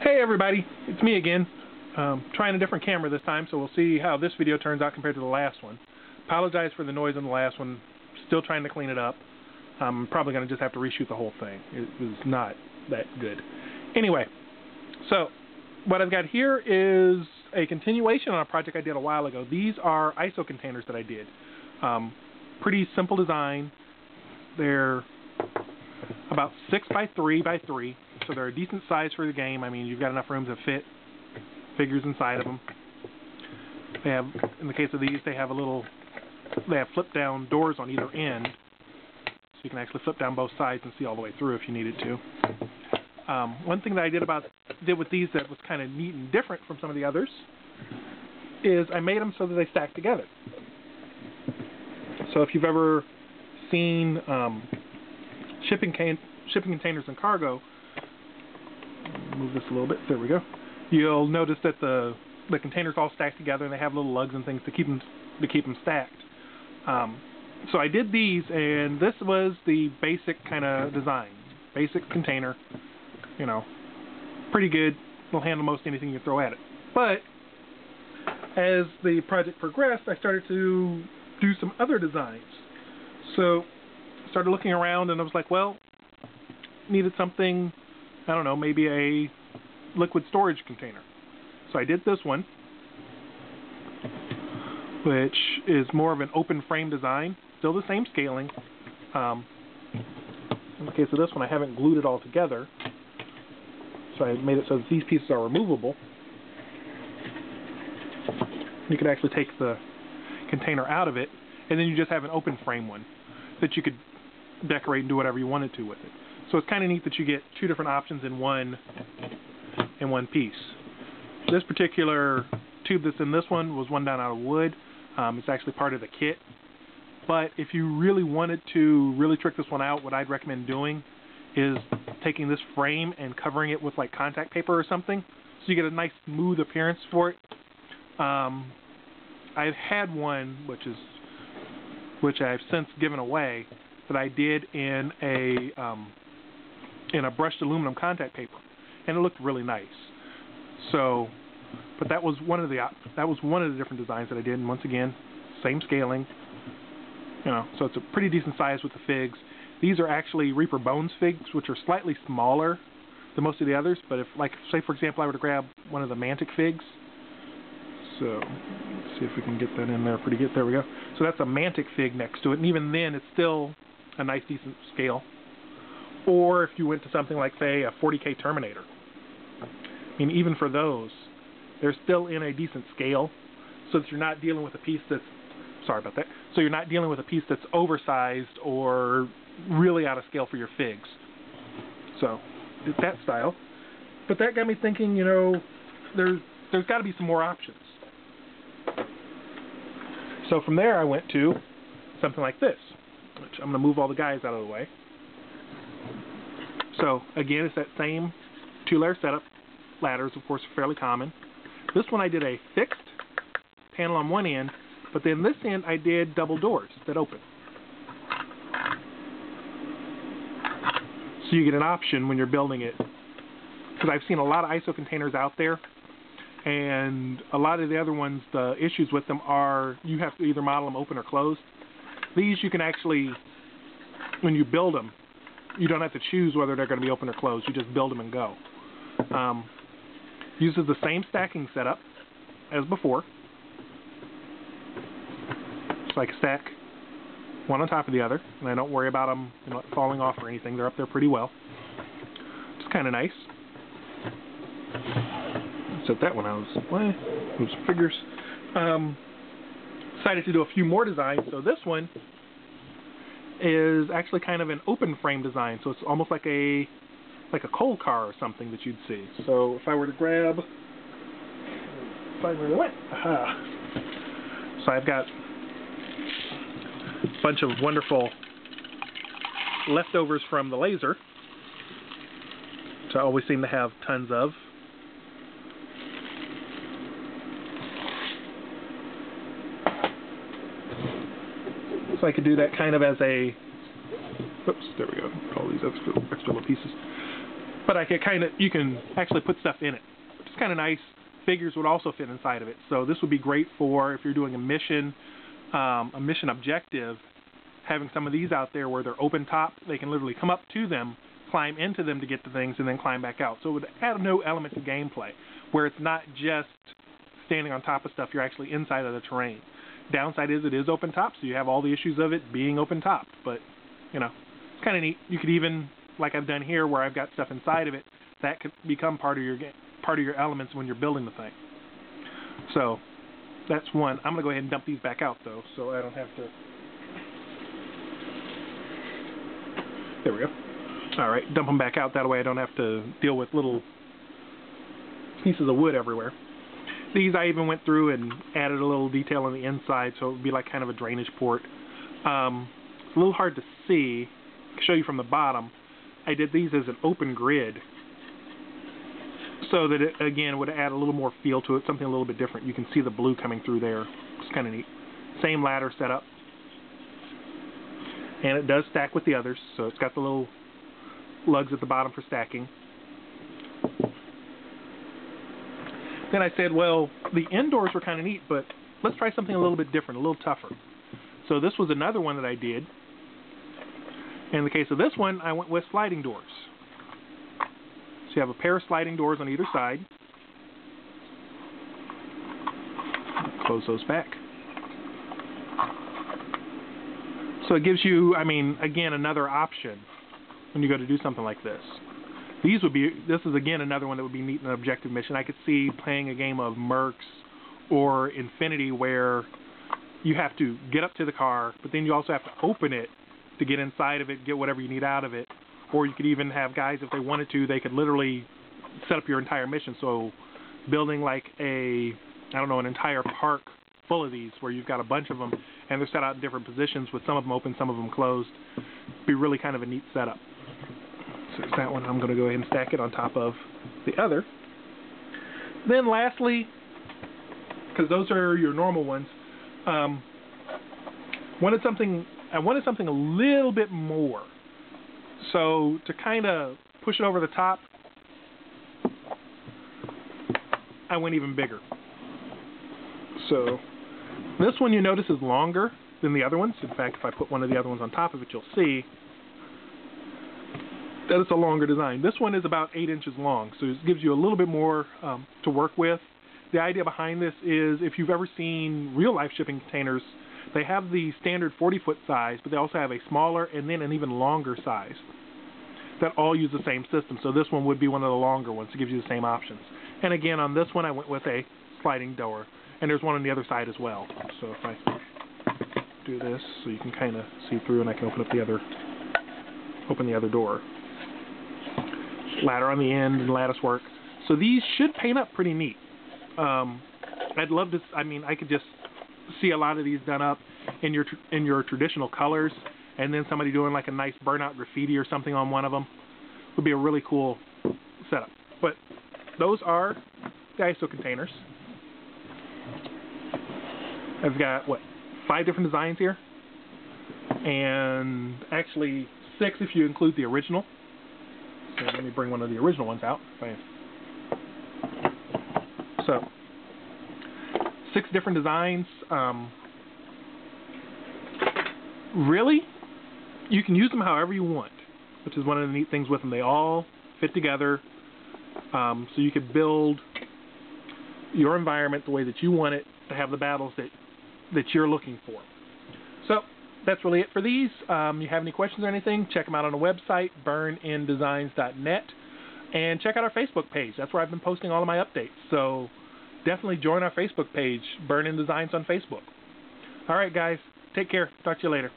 Hey everybody, it's me again. Trying a different camera this time, so we'll see how this video turns out compared to the last one. Apologize for the noise on the last one. Still trying to clean it up. I'm probably going to just have to reshoot the whole thing. It was not that good. Anyway, so what I've got here is a continuation on a project I did a while ago. These are ISO containers that I did. Pretty simple design. They're about 6 by 3 by 3, so they're a decent size for the game. I mean, you've got enough room to fit figures inside of them. They have, in the case of these, they have flip down doors on either end, so you can actually flip down both sides and see all the way through if you needed to. One thing that I did with these that was kind of neat and different from some of the others is I made them so that they stack together. So if you've ever seen shipping containers and cargo, move this a little bit, there we go, you'll notice that the containers all stack together and they have little lugs and things to keep them stacked. So I did these, and this was the basic kind of design. Basic container, you know, pretty good. It'll handle most anything you throw at it. But as the project progressed, I started to do some other designs. So I started looking around and I was like, well, needed something, I don't know, maybe a liquid storage container. So I did this one, which is more of an open frame design, still the same scaling. In the case of this one, I haven't glued it all together, so I made it so that these pieces are removable. You could actually take the container out of it, and then you just have an open frame one that you could decorate and do whatever you wanted to with it. So it's kind of neat that you get two different options in one piece. This particular tube that's in this one was one done out of wood. It's actually part of the kit. But if you really wanted to really trick this one out, what I'd recommend doing is taking this frame and covering it with like contact paper or something, so you get a nice smooth appearance for it. I've had one which I've since given away, that I did in a brushed aluminum contact paper, and it looked really nice. So, but that was one of the different designs that I did, and once again, same scaling. You know, so it's a pretty decent size with the figs. These are actually Reaper Bones figs, which are slightly smaller than most of the others. But if, like, say for example, I were to grab one of the Mantic figs. So, let's see if we can get that in there pretty good. There we go. So that's a Mantic fig next to it, and even then, it's still a nice, decent scale. Or if you went to something like, say, a 40K Terminator. I mean, even for those, they're still in a decent scale, so that you're not dealing with a piece that's, sorry about that, so you're not dealing with a piece that's oversized or really out of scale for your figs. So, it's that style. But that got me thinking, you know, there's got to be some more options. So from there I went to something like this, which I'm going to move all the guys out of the way. So again, it's that same two-layer setup. Ladders, of course, are fairly common. This one I did a fixed panel on one end, but then this end I did double doors that open. So you get an option when you're building it. Because I've seen a lot of ISO containers out there, and a lot of the other ones, the issues with them are you have to either model them open or closed. These you can actually, when you build them, you don't have to choose whether they're going to be open or closed. You just build them and go. Uses the same stacking setup as before. So I can stack one on top of the other, and I don't worry about them, you know, falling off or anything. They're up there pretty well. It's kind of nice. Set that one out. Move some figures. Decided to do a few more designs. So this one is actually kind of an open frame design. So it's almost like a coal car or something that you'd see. So if I were to grab, find where they went. Aha. So I've got a bunch of wonderful leftovers from the laser, which I always seem to have tons of. So I could do that kind of as a, oops, there we go, all these extra little pieces. but you can actually put stuff in it. It's kind of nice. Figures would also fit inside of it. So this would be great for if you're doing a mission objective, having some of these out there where they're open top. They can literally come up to them, climb into them to get the things, and then climb back out. So it would add a new element to gameplay, where it's not just standing on top of stuff, you're actually inside of the terrain. Downside is it is open top, so you have all the issues of it being open top, but you know, it's kind of neat. You could even, like I've done here where I've got stuff inside of it, that could become part of your elements when you're building the thing. So that's one. I'm going to go ahead and dump these back out though, so I don't have to. There we go. Alright, dump them back out, that way I don't have to deal with little pieces of wood everywhere. These I even went through and added a little detail on the inside, so it would be like kind of a drainage port. It's a little hard to see. I'll show you from the bottom. I did these as an open grid, so that it, again, would add a little more feel to it, something a little bit different. You can see the blue coming through there. It's kind of neat. Same ladder setup. And it does stack with the others, so it's got the little lugs at the bottom for stacking. Then I said, well, the indoors were kind of neat, but let's try something a little bit different, a little tougher. So this was another one that I did. In the case of this one, I went with sliding doors. So you have a pair of sliding doors on either side. Close those back. So it gives you, I mean, again, another option when you go to do something like this. This is again another one that would be neat in an objective mission. I could see playing a game of Mercs or Infinity where you have to get up to the car, but then you also have to open it to get inside of it, get whatever you need out of it. Or you could even have guys, if they wanted to, they could literally set up your entire mission. So building like an entire park full of these where you've got a bunch of them and they're set out in different positions with some of them open, some of them closed. Be really kind of a neat setup. So there's that one. I'm going to go ahead and stack it on top of the other. Then lastly, because those are your normal ones, I wanted something a little bit more. So to kind of push it over the top, I went even bigger. So this one you notice is longer than the other ones. In fact, if I put one of the other ones on top of it, you'll see that it's a longer design. This one is about 8 inches long, so it gives you a little bit more to work with. The idea behind this is, if you've ever seen real-life shipping containers, they have the standard 40-foot size, but they also have a smaller and then an even longer size that all use the same system. So this one would be one of the longer ones to give you the same options. And again, on this one, I went with a sliding door. And there's one on the other side as well. So if I do this, so you can kind of see through, and I can open the other door. Ladder on the end and lattice work. So these should paint up pretty neat. I'd love to. I mean, I could just see a lot of these done up in your traditional colors, and then somebody doing like a nice burnout graffiti or something on one of them would be a really cool setup. But those are the ISO containers. I've got, 5 different designs here? And actually 6 if you include the original. So let me bring one of the original ones out. So, 6 different designs. Really, you can use them however you want, which is one of the neat things with them. They all fit together, so you could build your environment the way that you want it to have the battles that you're looking for. So that's really it for these. You have any questions or anything, check them out on the website, burnindesigns.net, and check out our Facebook page. That's where I've been posting all of my updates. So definitely join our Facebook page, Burn In Designs on Facebook. All right, guys. Take care. Talk to you later.